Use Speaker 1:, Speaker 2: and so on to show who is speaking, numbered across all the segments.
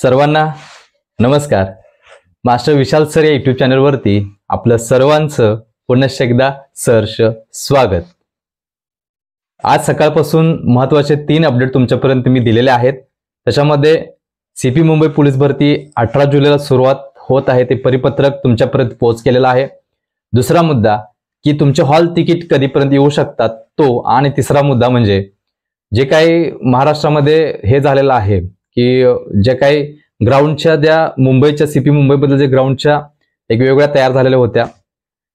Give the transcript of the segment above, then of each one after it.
Speaker 1: सर्वांना नमस्कार। मास्टर विशाल सर या यूट्यूब चॅनलवरती आपलं सर्वांचं पुनश्च एकदा सहर्ष स्वागत। आज सकाळपासून महत्त्वाचे 3 अपडेट तुमच्यापर्यंत मी दिलेले आहेत। त्याच्यामध्ये सीपी मुंबई पोलीस भरती 18 जुलैला सुरुवात होत आहे ते परिपत्रक तुमच्यापर्यंत पोहोच केलेला आहे। दुसरा मुद्दा की तुमचे हॉल तिकीट कधीपर्यंत येऊ शकतात तो, आणि तिसरा मुद्दा म्हणजे जे काही महाराष्ट्रामध्ये हे झालेलं आहे की जे काही ग्राउंडच्या ज्या मुंबईच्या सीपी मुंबईबद्दल जे ग्राउंडच्या एक वेगवेगळ्या तयार झालेल्या होत्या,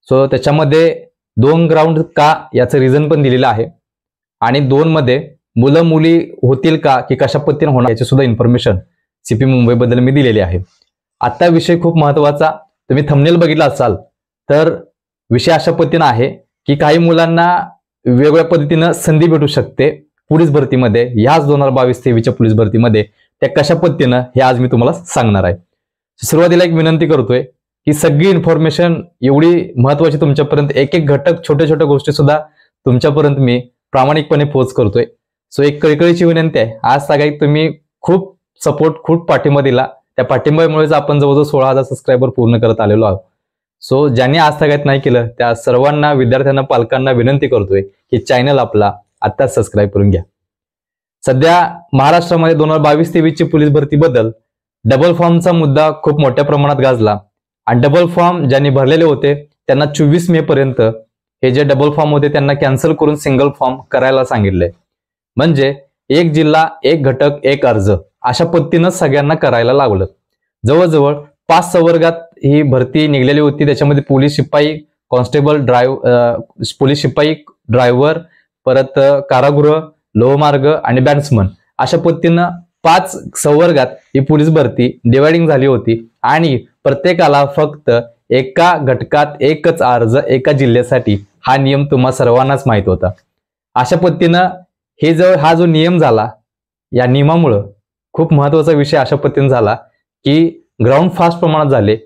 Speaker 1: सो त्याच्यामध्ये 2 ग्राउंड का याचं रिझन पण दिलेलं आहे, आणि 2 मध्ये मुलं मुली होतील का की कशा पद्धतीने होणार याची सुद्धा इन्फॉर्मेशन सीपी मुंबईबद्दल मी दिलेली आहे। आता विषय खूप महत्त्वाचा, तुम्ही थंबनेल बघितला असाल तर विषय अशा पद्धतीने आहे की काही मुलांना वेगवेगळ्या पद्धतीने संधी भेटू शकते पोलीस भरतीमध्ये, ह्याच 2022-23च्या पोलीस भरतीमध्ये। त्या कशा पद्धतीनं हे आज मी तुम्हाला सांगणार आहे। सुरुवातीला एक विनंती करतोय की सगळी इन्फॉर्मेशन एवढी महत्त्वाची तुमच्यापर्यंत, एक एक घटक छोट्या छोट्या गोष्टी सुद्धा तुमच्यापर्यंत मी प्रामाणिकपणे पोहोच करतोय। सो एक कळकळीची विनंती आहे, आज सगळ्यात तुम्ही खूप सपोर्ट, खूप पाठिंबा दिला, त्या पाठिंब्यामुळेच आपण जवळजवळ 16,000 सबस्क्रायबर पूर्ण करत आलेलो आहोत। सो ज्यांनी आज सगळ्यात नाही केलं त्या सर्वांना, विद्यार्थ्यांना, पालकांना विनंती करतोय की चॅनल आपला आता सबस्क्राईब करून घ्या। सध्या महाराष्ट्रामध्ये 2022-23ची पोलीस भरतीबद्दल डबल फॉर्मचा मुद्दा खूप मोठ्या प्रमाणात गाजला, आणि डबल फॉर्म ज्यांनी भरलेले होते त्यांना 24 मे पर्यंत हे जे डबल फॉर्म होते त्यांना कॅन्सल करून सिंगल फॉर्म करायला सांगितले। म्हणजे एक जिल्हा, एक घटक, एक अर्ज अशा पद्धतीनं सगळ्यांना करायला लावलं। जवळजवळ 5 संवर्गात ही भरती निघलेली होती। त्याच्यामध्ये पोलीस शिपाई, कॉन्स्टेबल, पोलीस शिपाई, ड्रायव्हर, परत कारागृह, लोहमार्ग आणि बॅट्समन अशा पद्धतीनं 5 संवर्गात ही पोलीस भरती डिवायडिंग झाली होती, आणि प्रत्येकाला फक्त एका घटकात एकच अर्ज एका जिल्ह्यासाठी, हा नियम तुम्हा सर्वांनाच माहित होता। अशा पद्धतीनं हा जो नियम झाला, या नियमामुळे खूप महत्त्वाचा विषय अशा पद्धतीने झाला की ग्राउंड फास्ट प्रमाणात झाले,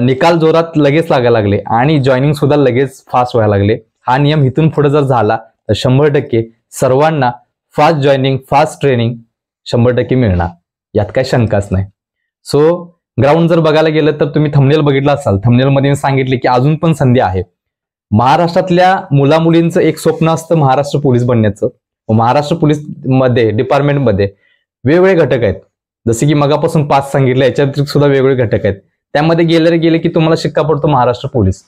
Speaker 1: निकाल जोरात लगेच लागायला लागले, आणि जॉईनिंग सुद्धा लगेच फास्ट व्हायला लागले। हा नियम इथून पुढे जर झाला तर 100% सर्वांना फास्ट जॉईनिंग, फास्ट ट्रेनिंग 100% मिळणार, यात काही शंकाच नाही। सो ग्राउंड जर बघायला गेलं तर तुम्ही थंबनेल बघितला असाल, थंबनेलमध्ये मी सांगितले की अजून पण संधी आहे। महाराष्ट्रातल्या मुलामुलींचं एक स्वप्न असतं महाराष्ट्र पोलीस बनण्याचं। महाराष्ट्र पोलीस मध्ये डिपार्टमेंटमध्ये वेगवेगळे घटक आहेत, जसे की मगापासून 5 सांगितले, याच्या व्यतिरिक्त सुद्धा वेगवेगळे घटक आहेत। त्यामध्ये गेले की तुम्हाला शिक्का पडतो महाराष्ट्र पोलीस।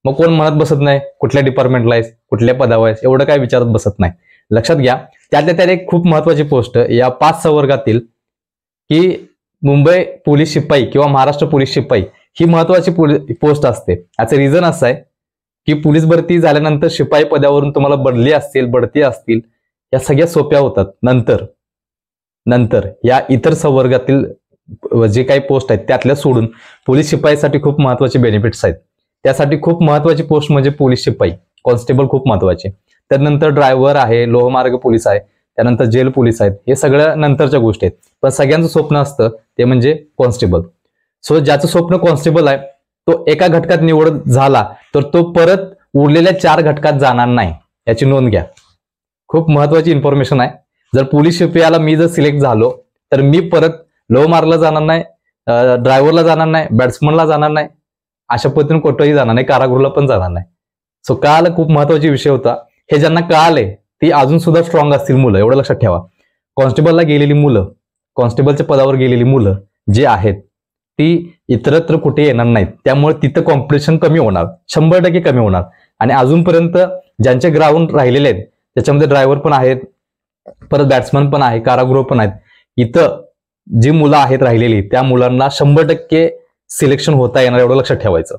Speaker 1: मग कोण म्हणत बसत नाही कुठल्या डिपार्टमेंटला आहेस, कुठल्या पदावर आहेस, एवढं काय विचारत बसत नाही। लक्षात घ्या, त्यातल्या त्यात एक खूप महत्त्वाची पोस्ट या 5 संवर्गातील की मुंबई पोलीस शिपाई किंवा महाराष्ट्र पोलीस शिपाई ही महत्त्वाची पोस्ट असते। याचं रिझन असं आहे की पोलीस भरती झाल्यानंतर शिपाई पदावरून तुम्हाला बदली असतील, बढती असतील, या सगळ्या सोप्या होतात। नंतर या इतर संवर्गातील जे काही पोस्ट आहेत त्यातल्या सोडून पोलीस शिपाईसाठी खूप महत्त्वाचे बेनिफिट्स आहेत। त्यासाठी खूप महत्त्वाची पोस्ट म्हणजे पोलीस शिपाई, कॉन्स्टेबल खूप महत्त्वाचे, त्यानंतर ड्रायव्हर आहे, लोहमार्ग पोलीस आहे, त्यानंतर जेल पोलीस आहेत, हे सगळं नंतरच्या गोष्टी आहेत। पण सगळ्यांचं स्वप्न असतं ते म्हणजे कॉन्स्टेबल। सो ज्याचं स्वप्न कॉन्स्टेबल आहे तो एका घटकात निवड झाला तर तो परत उरलेल्या 4 घटकात जाणार नाही, याची नोंद घ्या। खूप महत्त्वाची इन्फॉर्मेशन आहे। जर पोलीस शिपायाला मी जर सिलेक्ट झालो तर मी परत लोहमार्गला जाणार नाही, ड्रायव्हरला जाणार नाही, बॅट्समनला जाणार नाही, अशा पद्धतीने कुठेही जाणार नाही, कारागृहाला पण जाणार नाही। सो कळालं, खूप महत्त्वाचा विषय होता। हे ज्यांना कळाले ती अजून सुद्धा स्ट्रॉंग असतील मुलं, एवढं लक्षात ठेवा। कॉन्स्टेबलला गेलेली मुलं, कॉन्स्टेबलच्या पदावर गेलेली मुलं जे आहेत ती इतरत्र कुठे येणार नाहीत, त्यामुळे तिथं कॉम्पिटिशन कमी होणार, 100% कमी होणार। आणि अजूनपर्यंत ज्यांचे ग्राउंड राहिलेले आहेत त्याच्यामध्ये ड्रायव्हर पण आहेत, परत बॅट्समन पण आहे, कारागृह पण आहेत, इथं जी मुलं आहेत राहिलेली त्या मुलांना 100% सिलेक्शन होता येणार, एवढं लक्षात ठेवायचं।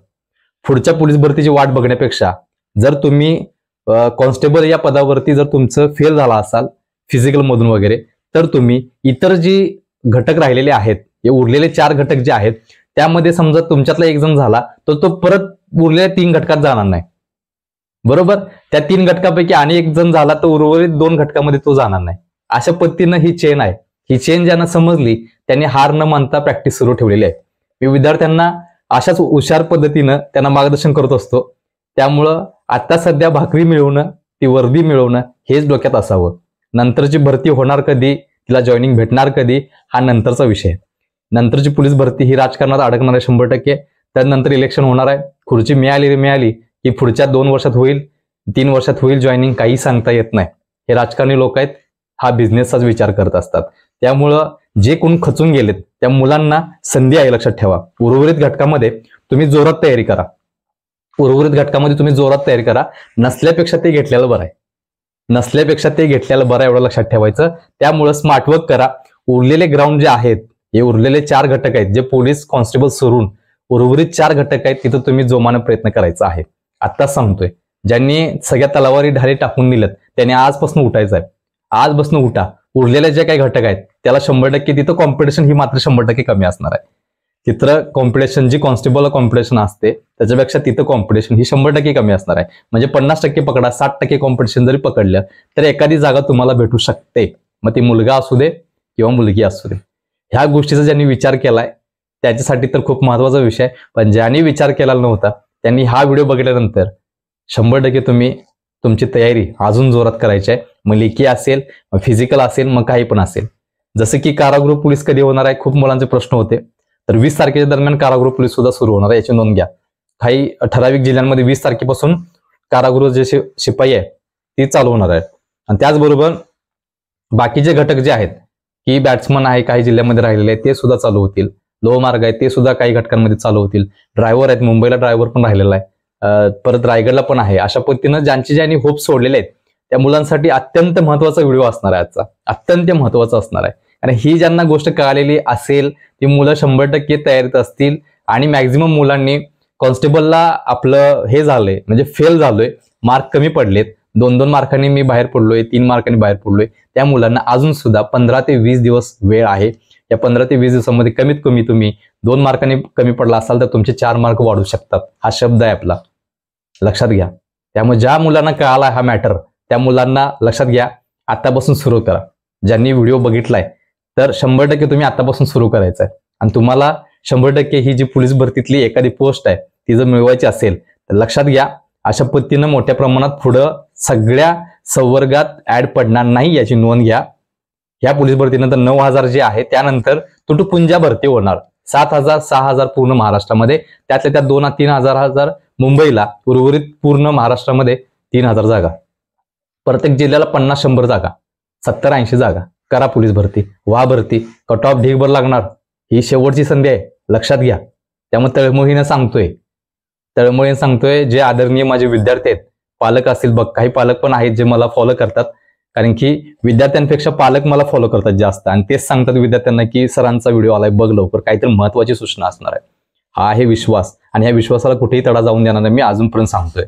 Speaker 1: पुढच्या पोलीस भरतीची वाट बघण्यापेक्षा जर तुम्ही कॉन्स्टेबल या पदावरती जर तुमचं फेल झाला असाल फिजिकल मधून वगैरे, तर तुम्ही इतर जी घटक राहिलेले आहेत, हे उरलेले 4 घटक जे आहेत त्यामध्ये समजा तुमच्यातला एक जण झाला तर तो परत उरलेल्या 3 घटकात जाणार नाही, बरोबर। त्या 3 घटकापैकी आणि एक जण झाला तर उर्वरित 2 घटकामध्ये तो जाणार नाही। अशा पद्धतीनं ही चेन आहे। ही चेन ज्यांना समजली त्यांनी हार न मानता प्रॅक्टिस सुरू ठेवलेली आहे। मी विद्यार्थ्यांना अशाच हुशार पद्धतीनं त्यांना मार्गदर्शन करत असतो। त्यामुळं आता सध्या भाकरी मिळवणं, ती वर्दी मिळवणं हेच डोक्यात असावं। नंतरची भरती होणार कधी, तिला जॉईनिंग भेटणार कधी, हा नंतरचा विषय आहे। नंतरची पोलीस भरती ही राजकारणात अडकणार आहे 100%. त्यानंतर इलेक्शन होणार आहे, खुर्ची मिळाली की पुढच्या 2 वर्षात होईल, 3 वर्षात होईल जॉईनिंग, काही सांगता येत नाही. हे राजकारणी लोक आहेत, हा बिझनेसचाच विचार करत असतात. त्यामुळं जे कोण खचून गेलेत त्या मुलांना संधी आहे, लक्षात ठेवा. उर्वरित घटकामध्ये तुम्ही जोरात तयारी करा. नसल्यापेक्षा ते घेतलेलं बरं आहे, एवढं लक्षात ठेवायचं. त्यामुळं स्मार्ट वर्क करा. उरलेले ग्राउंड जे आहेत, हे उरलेले 4 घटक आहेत, जे पोलीस कॉन्स्टेबल सोडून उर्वरित 4 घटक आहेत, तिथं तुम्ही जोमानं प्रयत्न करायचा आहे. आत्ताच सांगतोय, ज्यांनी सगळ्या तलावारी ढाले टाकून दिलेत त्यांनी आजपासून उठायचं आहे. आजपासून उठा. उरलेले जे काही घटक आहेत त्याला 100% तिथं कॉम्पिटिशन ही मात्र 100% कमी असणार आहे. तिथं कॉम्पिटिशन जी कॉन्स्टेबल कॉम्पिटिशन असते त्याच्यापेक्षा तिथं कॉम्पिटिशन ही 100% कमी असणार आहे. म्हणजे 50% पकडा, 60% कॉम्पिटिशन जरी पकडलं तर एखादी जागा तुम्हाला भेटू शकते. मग ती मुलगा असू दे किंवा मुलगी असू दे. ह्या गोष्टीचा ज्यांनी विचार केलाय त्याच्यासाठी तर खूप महत्वाचा विषय. पण ज्यांनी विचार केला नव्हता त्यांनी हा व्हिडिओ बघितल्यानंतर 100% तुम्ही तुमची तयारी अजून जोरात करायची आहे. मग लेखी असेल, मग फिजिकल असेल, मग काही पण असेल. जसं की कारागृह पोलीस कधी होणार आहे, खूप मुलांचे प्रश्न होते. तर 20 तारखेच्या दरम्यान कारागृह पोलीस सुद्धा सुरू होणार आहे, याची नोंद घ्या. काही ठराविक जिल्ह्यांमध्ये 20 तारखेपासून कारागृह जे शिपाई आहे ती चालू होणार आहे. आणि त्याचबरोबर बाकीचे घटक जे आहेत की बॅट्समन आहे काही जिल्ह्यामध्ये राहिलेले आहेत ते सुद्धा चालू होतील. लोहमार्ग आहे ते सुद्धा काही घटकांमध्ये चालू होतील. ड्रायव्हर आहेत, मुंबईला ड्रायव्हर पण राहिलेला आहे, परत रायगडला पण आहे. अशा पद्धतीनं ज्यांनी होप सोडलेले आहेत त्या मुलांसाठी अत्यंत महत्वाचा व्हिडिओ असणार आहे आजचा, अत्यंत महत्वाचा असणार आहे. आणि ही ज्यांना गोष्ट कळालेली असेल ती मुलं 100% तयारीत असतील. आणि मॅक्झिमम मुलांनी कॉन्स्टेबलला आपलं हे झालंय म्हणजे फेल झालोय, मार्क कमी पडलेत, 2-2 मार्कांनी मी बाहेर पडलोय, 3 मार्कांनी बाहेर पडलोय, त्या मुलांना अजून सुद्धा 15 ते 20 दिवस वेळ आहे. या 15 ते 20 दिवसामध्ये कमीत कमी तुम्ही 2 मार्कांनी कमी पडला असाल तर तुमचे 4 मार्क वाढू शकतात. हा शब्द आहे आपला, लक्षात घ्या. त्यामुळे ज्या मुलांना कळाला हा मॅटर त्या मुलांना लक्षात घ्या, आतापासून सुरू करा. ज्यांनी व्हिडिओ बघितलाय तर 100% तुम्ही आतापासून सुरू करायचं आहे. आणि तुम्हाला 100% ही जी पोलीस भरतीतली एखादी पोस्ट आहे ती जर मिळवायची असेल तर लक्षात घ्या, अशा पद्धतीनं मोठ्या प्रमाणात पुढं सगळ्या संवर्गात ऍड पडणार नाही, याची नोंद घ्या. ह्या पोलीस भरतीनंतर 9,000 जे आहे त्यानंतर तुटपुंजा भरती होणार. 7,000 6,000 पूर्ण महाराष्ट्रामध्ये, त्यातल्या त्या 2-3,000 मुंबईला, उर्वरित पूर्ण महाराष्ट्रामध्ये 3,000 जागा. प्रत्येक जिल्ह्याला 50-100 जागा, 70-80 जागा. करा पोलीस भरती, व्हा भरती. कट ऑफ ढीगभर लागणार, ही शेवटची संधी आहे, लक्षात घ्या. त्यामुळे तळमळीनं सांगतोय जे आदरणीय माझे विद्यार्थी आहेत, पालक असतील, बघ काही पालक पण आहेत जे मला फॉलो करतात, कारण की विद्यार्थ्यांपेक्षा पालक मला फॉलो करतात जास्त. आणि तेच सांगतात विद्यार्थ्यांना की सरांचा व्हिडिओ आलाय, बघ लवकर, काहीतरी महत्वाची सूचना असणार आहे. हा आहे विश्वास, आणि ह्या विश्वासाला कुठेही तडा जाऊन देणार नाही, मी अजूनपर्यंत सांगतोय.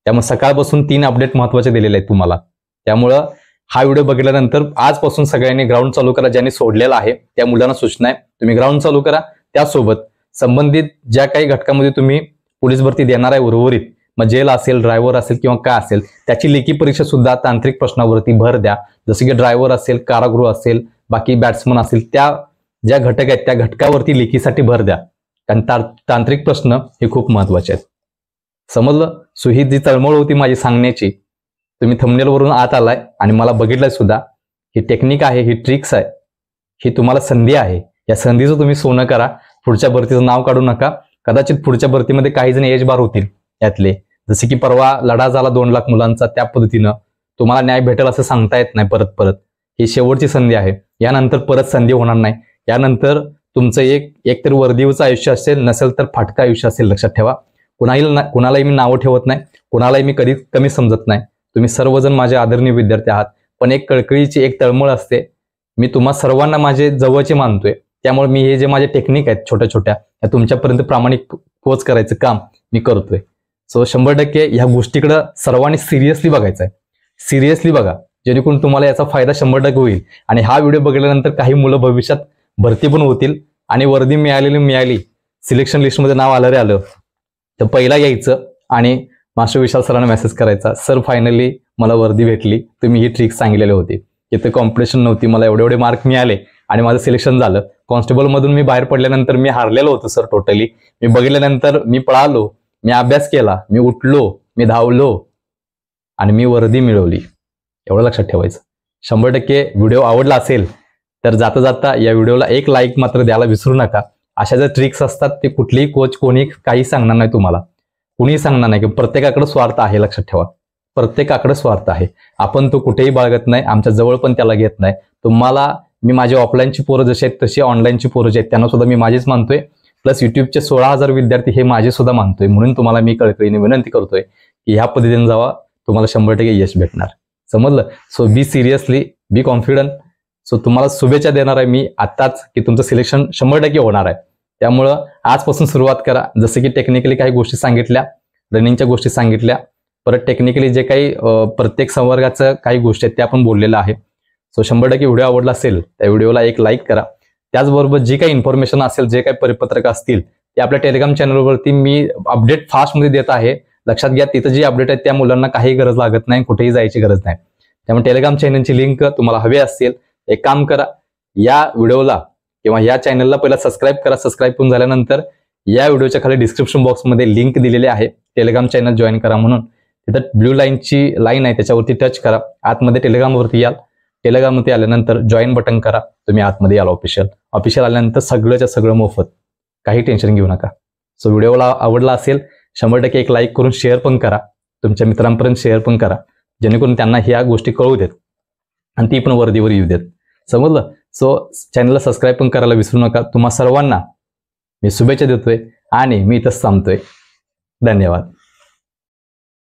Speaker 1: त्यामुळे सकाळपासून 3 अपडेट महत्वाचे दिलेले आहेत तुम्हाला. त्यामुळं हा व्हिडिओ बघितल्यानंतर आजपासून सगळ्यांनी ग्राउंड चालू करा. ज्यांनी सोडलेला आहे त्या मुलांना सूचना आहे, तुम्ही ग्राउंड चालू करा. त्यासोबत संबंधित ज्या काही घटकामध्ये तुम्ही पोलीस भरती देणार आहे उर्वरित, मग जेल असेल, ड्रायव्हर असेल किंवा काय असेल, त्याची लेखी परीक्षा सुद्धा तांत्रिक प्रश्नावरती भर द्या. जसे की ड्रायव्हर असेल, कारागृह असेल, बाकी बॅट्समन असेल, त्या ज्या घटक आहेत त्या घटकावरती लेखीसाठी भर द्या. कारण तांत्रिक प्रश्न हे खूप महत्वाचे आहेत. समजलं? सो ही जी तळमळ होती माझी सांगण्याची, तुम्ही थंबनेलवरून आत आलाय आणि मला बघितलंय सुद्धा. ही टेक्निक आहे, ही ट्रिक्स आहे, ही तुम्हाला संधी आहे. या संधीचं तुम्ही सोनं करा. पुढच्या भरतीचं नाव काढू नका. कदाचित पुढच्या भरतीमध्ये काही जण एज बार होतील यातले, जसे की परवा लढा झाला 2 लाख मुलांचा, त्या पद्धतीनं तुम्हाला न्याय भेटेल असं सांगता येत नाही. परत ही शेवटची संधी आहे, यानंतर परत संधी होणार नाही. यानंतर तुमचं एक तर वर्दीवचं आयुष्य असेल, नसेल तर फाटका आयुष्य असेल, लक्षात ठेवा. कुणालाही मी नावं ठेवत नाही, कुणालाही मी कधी कमी समजत नाही. तुम्ही सर्वजण माझे आदरणीय विद्यार्थी आहात. पण एक कळकळीची एक तळमळ असते, मी तुम्हा सर्वांना माझे जवळचे मानतोय. त्यामुळे मी हे जे माझे टेक्निक आहेत छोट्या छोट्या, या तुमच्यापर्यंत प्रामाणिक पोच करायचं काम मी करतोय. सो 100% ह्या गोष्टीकडे सर्वांनी सिरियसली बघायचं आहे. सिरियसली बघा, जेणेकरून तुम्हाला याचा फायदा 100% होईल. आणि हा व्हिडिओ बघितल्यानंतर काही मुलं भविष्यात भरती पण होतील, आणि वर्दी मिळाली, सिलेक्शन लिस्टमध्ये नाव आलं तर पहिला यायचं आणि मास्टर विशाल सरांना मेसेज करायचा, सर फायनली मला वर्दी भेटली, तुम्ही ही ट्रिक सांगितलेली होती. इथे कॉम्पिटिशन नव्हती, मला एवढे मार्क मिळाले आणि माझं सिलेक्शन झालं. कॉन्स्टेबल मधून मी बाहेर पडल्यानंतर मी हारलेलो होतो सर टोटली. मी बघितल्यानंतर मी पळालो, मी अभ्यास केला, मी उठलो, मी धावलो आणि मी वर्दी मिळवली. एवढं लक्षात ठेवायचं. 100% व्हिडिओ आवडला असेल तर जाता जाता या व्हिडिओला एक लाईक मात्र द्यायला विसरू नका. अशा ज्या ट्रिक्स असतात ते कुठलीही कोच कोणी काही सांगणार नाही तुम्हाला, कुणीही सांगणार नाही की प्रत्येकाकडे स्वार्थ आहे. लक्षात ठेवा, प्रत्येकाकडे स्वार्थ आहे. आपण तो कुठेही बाळगत नाही, आमच्या जवळ पण त्याला घेत नाही. तुम्हाला मी माझी ऑफलाईनची पोरं जशी आहेत तशी ऑनलाईनची पोरं जी आहेत त्यांना सुद्धा मी माझीच मानतोय. प्लस युट्यूबचे 16,000 विद्यार्थी हे माझे सुद्धा मानतोय. म्हणून तुम्हाला मी कळकळीने विनंती करतोय की ह्या पद्धतीने जावा, तुम्हाला 100% यश भेटणार. समजलं? सो बी सिरियसली, बी कॉन्फिडंट. सो तुम्हाला शुभेच्छा देणार आहे मी आत्ताच की तुमचं सिलेक्शन 100% होणार आहे. त्यामुळं आजपासून सुरुवात करा. जसं की टेक्निकली काही गोष्टी सांगितल्या, रनिंगच्या गोष्टी सांगितल्या, परत टेक्निकली जे काही प्रत्येक संवर्गाचं काही गोष्टी आहेत त्या पण बोललेल्या आहे. सो 100% व्हिडिओ आवडला असेल त्या व्हिडिओला एक लाईक करा. त्याचबरोबर जी काही इन्फॉर्मेशन असेल, जे काही परिपत्रक असतील ते आपल्या टेलिग्राम चॅनलवरती मी अपडेट फास्टमध्ये देत आहे. लक्षात घ्या, तिथं जी अपडेट आहेत त्या मुलांना काही गरज लागत नाही, कुठेही जायची गरज नाही. त्यामुळे टेलिग्राम चॅनलची लिंक तुम्हाला हवी असेल, एक काम करा, या व्हिडिओला किंवा या चॅनलला पहिला सबस्क्राईब करा. सबस्क्राईब करून झाल्यानंतर या व्हिडिओच्या खाली डिस्क्रिप्शन बॉक्समध्ये लिंक दिलेली आहे टेलिग्राम चॅनल जॉईन करा म्हणून. तिथं ब्ल्यू लाईनची लाईन आहे त्याच्यावरती टच करा. आतमध्ये टेलिग्रामवरती याल. टेलिग्राममध्ये आल्यानंतर जॉईन बटन करा. तुम्ही आतमध्ये याल. ऑफिशियल आल्यानंतर सगळंच्या सगळं मोफत, काही टेन्शन घेऊ नका. सो व्हिडिओला आवडला असेल 100% एक लाईक करून शेअर पण करा. तुमच्या मित्रांपर्यंत शेअर पण करा, जेणेकरून त्यांना ह्या गोष्टी कळू देत आणि ती पण वर्दीवर येऊ देत. समजलं? सो चॅनलला सबस्क्राईब पण करायला विसरू नका. तुम्हा सर्वांना मी शुभेच्छा देतोय आणि मी इथंच थांबतोय. धन्यवाद.